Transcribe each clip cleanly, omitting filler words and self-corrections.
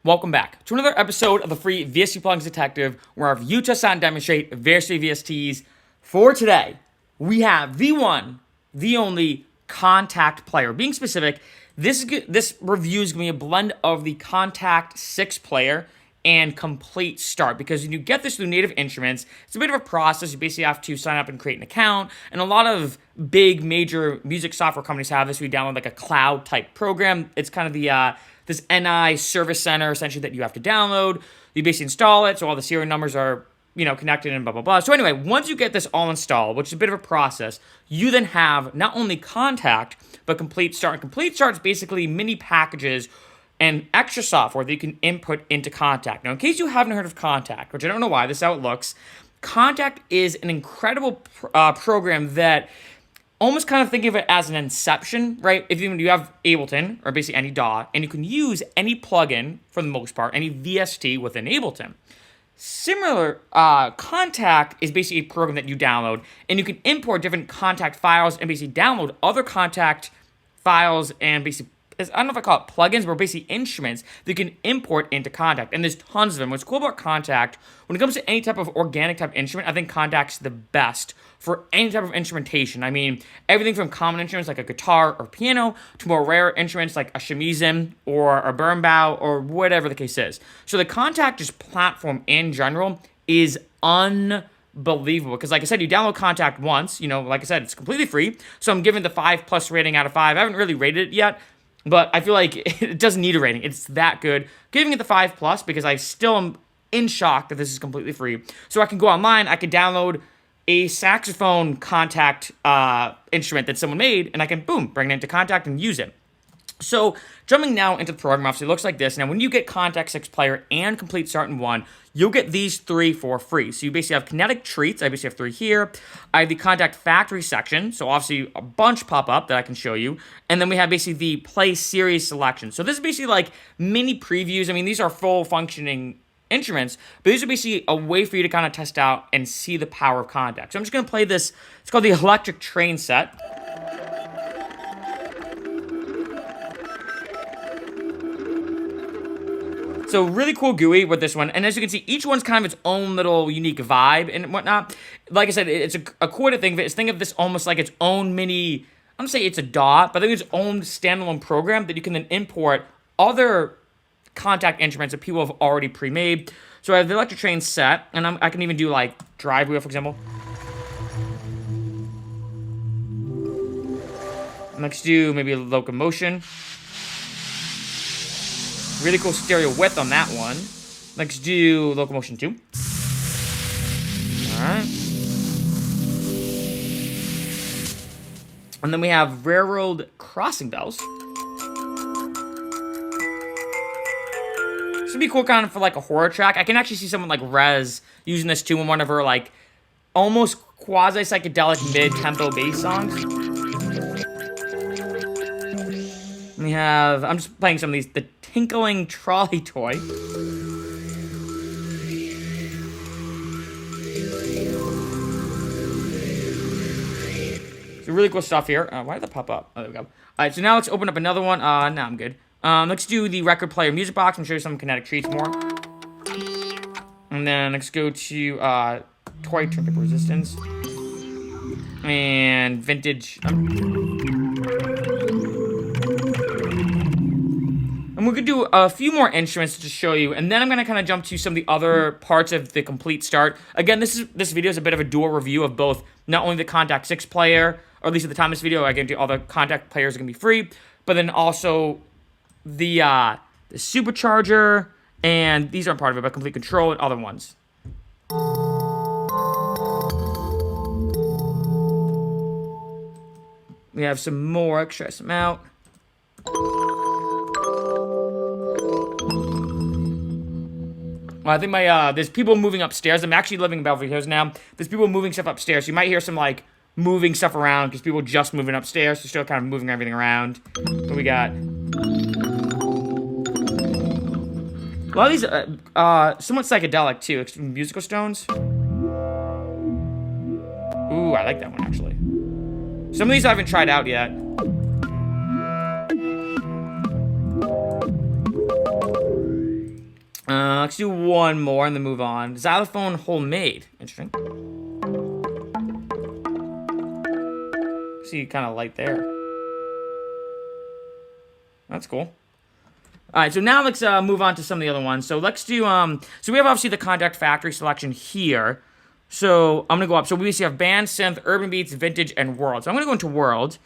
Welcome back to another episode of the free VST Plugins Detective, where I review, test out, and demonstrate various VSTs. For today, we have the one, the only Kontakt player. Being specific, this review is going to be a blend of the Kontakt 6 player and Komplete Start, because when you get this through Native Instruments, it's a bit of a process. You basically have to sign up and create an account, and a lot of big major music software companies have this. We download like a cloud type program. It's kind of the this NI service center essentially that you have to download. You basically install it, so all the serial numbers are connected and blah blah blah. So anyway, once you get this all installed, which is a bit of a process, you then have not only Kontakt but Komplete Start. And Komplete Start is basically mini packages and extra software that you can input into Kontakt. Now, in case you haven't heard of Kontakt, which I don't know why, this is how it looks, Kontakt is an incredible program that almost kind of think of it as an inception, right? If you have Ableton, or basically any DAW, and you can use any plugin, for the most part, any VST within Ableton. Similar, Kontakt is basically a program that you download, and you can import different Kontakt files and basically download other Kontakt files and basically, I don't know if I call it plugins, but basically instruments that you can import into Kontakt. And there's tons of them. What's cool about Kontakt, when it comes to any type of organic type instrument, I think Kontakt's the best for any type of instrumentation. I mean, everything from common instruments like a guitar or piano to more rare instruments like a shamisen or a berimbau or whatever the case is. So the Kontakt just platform in general is unbelievable, because like I said, you download Kontakt once, like I said, it's completely free. So I'm giving the 5+ rating out of 5. I haven't really rated it yet, but I feel like it doesn't need a rating. It's that good. Giving it the 5+ because I still am in shock that this is completely free. So I can go online, I can download a saxophone Kontakt instrument that someone made, and I can, boom, bring it into Kontakt and use it. So jumping now into the program, obviously it looks like this. Now, when you get Kontakt 6 player and Komplete Start in one, you'll get these 3 for free. So you basically have kinetic treats. I basically have 3 here. I have the Kontakt factory section. So obviously a bunch pop up that I can show you. And then we have basically the play series selection. So this is basically like mini previews. I mean, these are full functioning instruments, but these are basically a way for you to kind of test out and see the power of Kontakt. So I'm just going to play this. It's called the electric train set. So really cool GUI with this one, and as you can see, each one's kind of its own little unique vibe and whatnot. Like I said, it's a cool way to think of it. Think of this almost like its own mini, I'm going to say it's a DAW, but I think it's own standalone program that you can then import other Kontakt instruments that people have already pre-made. So I have the electric train set, and I can even do like drive wheel, for example. Next, do maybe a locomotion. Really cool stereo width on that one. Let's do locomotion 2. Alright. And then we have railroad crossing bells. This would be cool kind of for like a horror track. I can actually see someone like Rez using this too in one of her like almost quasi-psychedelic mid-tempo bass songs. We have, I'm just playing some of these, the tinkling trolley toy. So really cool stuff here. Why did that pop up? Oh, there we go. All right, so now let's open up another one. No, I'm good. Let's do the record player music box and show you some kinetic treats more. And then let's go to toy trip resistance. And vintage. And we're going to do a few more instruments to show you, and then I'm going to kind of jump to some of the other parts of the Komplete Start. Again, this video is a bit of a dual review of both, not only the Kontakt 6 player, or at least at the time of this video, I guarantee all the Kontakt players are going to be free, but then also the Supercharger, and these aren't part of it, but Complete Control and other ones. We have some more, try some out. Well, I think there's people moving upstairs. I'm actually living in Beverly Hills now. There's people moving stuff upstairs. You might hear some, like, moving stuff around because people just moving upstairs. So still kind of moving everything around. What we got? A lot of these somewhat psychedelic, too. Musical stones. Ooh, I like that one, actually. Some of these I haven't tried out yet. Let's do one more and then move on. Xylophone homemade. Interesting. See, kind of light there. That's cool. All right, so now let's move on to some of the other ones. So let's do, so we have obviously the Kontakt factory selection here. So I'm going to go up. So we have band, synth, urban beats, vintage, and world. So I'm going to go into world.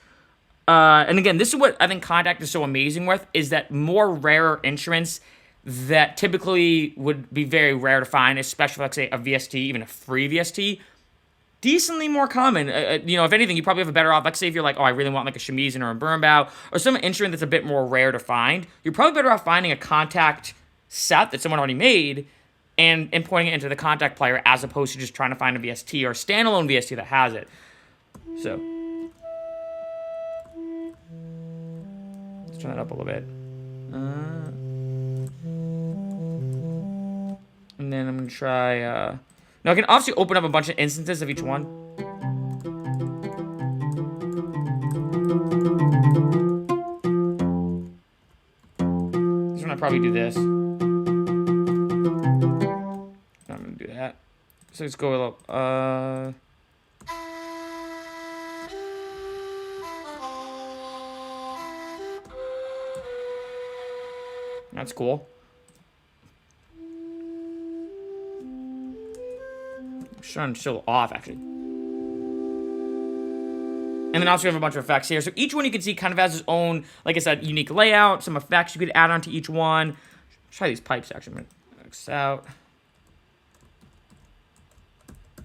And again, this is what I think Kontakt is so amazing with, is that more rarer instruments that typically would be very rare to find, especially, like, say, a VST, even a free VST, decently more common. You know, if anything, you probably have a better off. Let's say if you're like, oh, I really want like a shamisen or a burnbow or some instrument that's a bit more rare to find, you're probably better off finding a Kontakt set that someone already made and importing it into the Kontakt player as opposed to just trying to find a VST or a standalone VST that has it. So let's turn that up a little bit. And then I'm going to try... Now, I can obviously open up a bunch of instances of each one. This one, I'll probably do this. I'm going to do that. So let's go a little... That's cool. I'm still off, actually. And then also we have a bunch of effects here. So each one you can see kind of has its own, like I said, unique layout. Some effects you could add on to each one. Let's try these pipes, actually. I'm going to X out.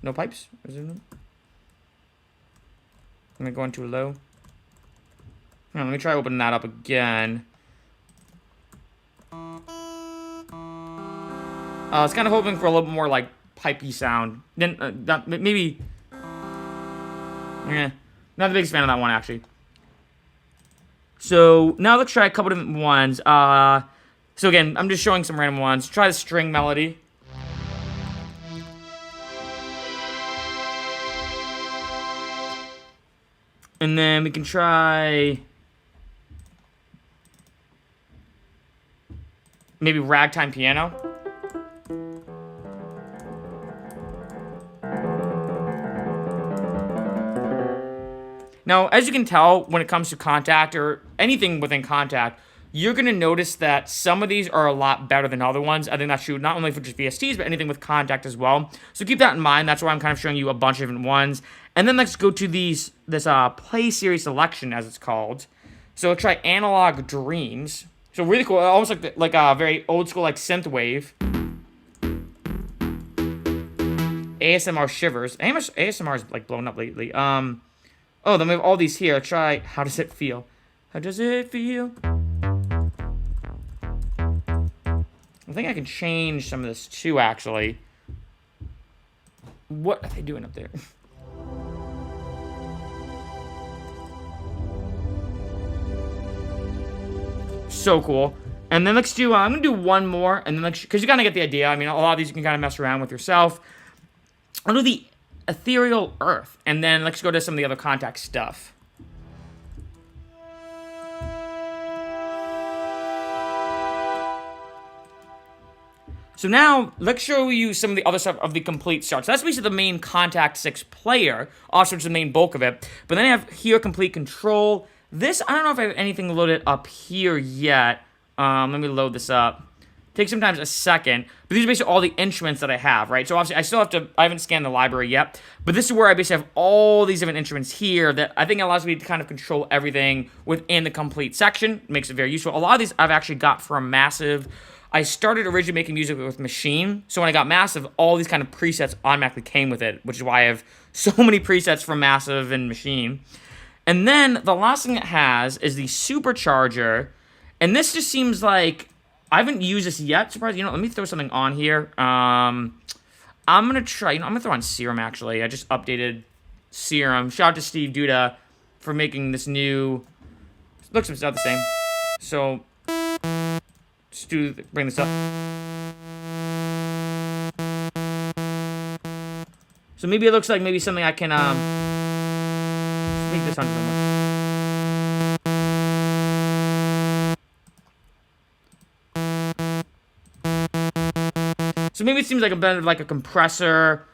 No pipes? Is there no? I'm going to go into low. Let me try opening that up again. I was kind of hoping for a little bit more, like, pipey sound. Then maybe. Yeah, not the biggest fan of that one actually. So now let's try a couple different ones. So again, I'm just showing some random ones. Try the string melody. And then we can try maybe ragtime piano. Now, as you can tell, when it comes to Kontakt or anything within Kontakt, you're going to notice that some of these are a lot better than other ones. I think that's true not only for just VSTs, but anything with Kontakt as well. So keep that in mind. That's why I'm kind of showing you a bunch of different ones. And then let's go to this Play Series selection, as it's called. So we'll try Analog Dreams. So really cool, almost like a very old school like synthwave. ASMR shivers. ASMR is like blown up lately. Oh, then we have all these here. Try How Does It Feel? How does it feel? I think I can change some of this too, actually. What are they doing up there? So cool. And then let's do, I'm going to do one more, and then because you kind of get the idea. I mean, a lot of these you can kind of mess around with yourself. I'll do the Ethereal Earth, and then let's go to some of the other Kontakt stuff. So now, let's show you some of the other stuff of the Komplete Start. So that's basically the main Kontakt 6 player, also which is the main bulk of it. But then I have here Complete Control. This, I don't know if I have anything loaded up here yet. Let me load this up. Takes sometimes a second, but these are basically all the instruments that I have, right? So obviously, I haven't scanned the library yet, but this is where I basically have all these different instruments here that I think allows me to kind of control everything within the Complete section. Makes it very useful. A lot of these I've actually got from Massive. I started originally making music with Machine, so when I got Massive, all these kind of presets automatically came with it, which is why I have so many presets from Massive and Machine. And then the last thing it has is the Supercharger, and this just seems like I haven't used this yet. Surprised, let me throw something on here. I'm gonna try. I'm gonna throw on Serum. Actually, I just updated Serum. Shout out to Steve Duda for making this new. Looks about the same. So, bring this up. So maybe it looks like something I can make this on somewhere. So maybe it seems like a bit of like a compressor,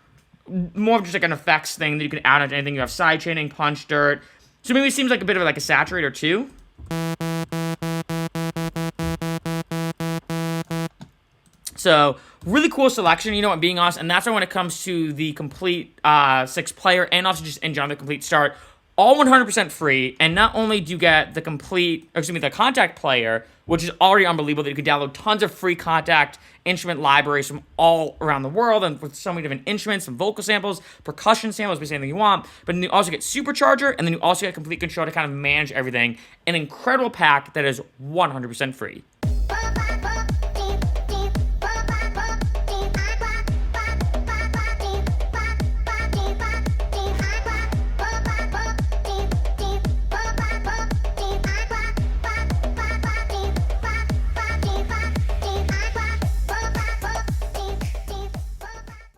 more of just like an effects thing that you can add onto anything. You have sidechaining, punch, dirt. So maybe it seems like a bit of like a saturator too. So really cool selection, you know what, being honest, and that's why when it comes to the Complete 6 player and also just in general the Complete Start, all 100% free. And not only do you get the the Kontakt player, which is already unbelievable that you can download tons of free Kontakt instrument libraries from all around the world and with so many different instruments, some vocal samples, percussion samples, basically anything you want. But then you also get Supercharger, and then you also get complete control to kind of manage everything. An incredible pack that is 100% free.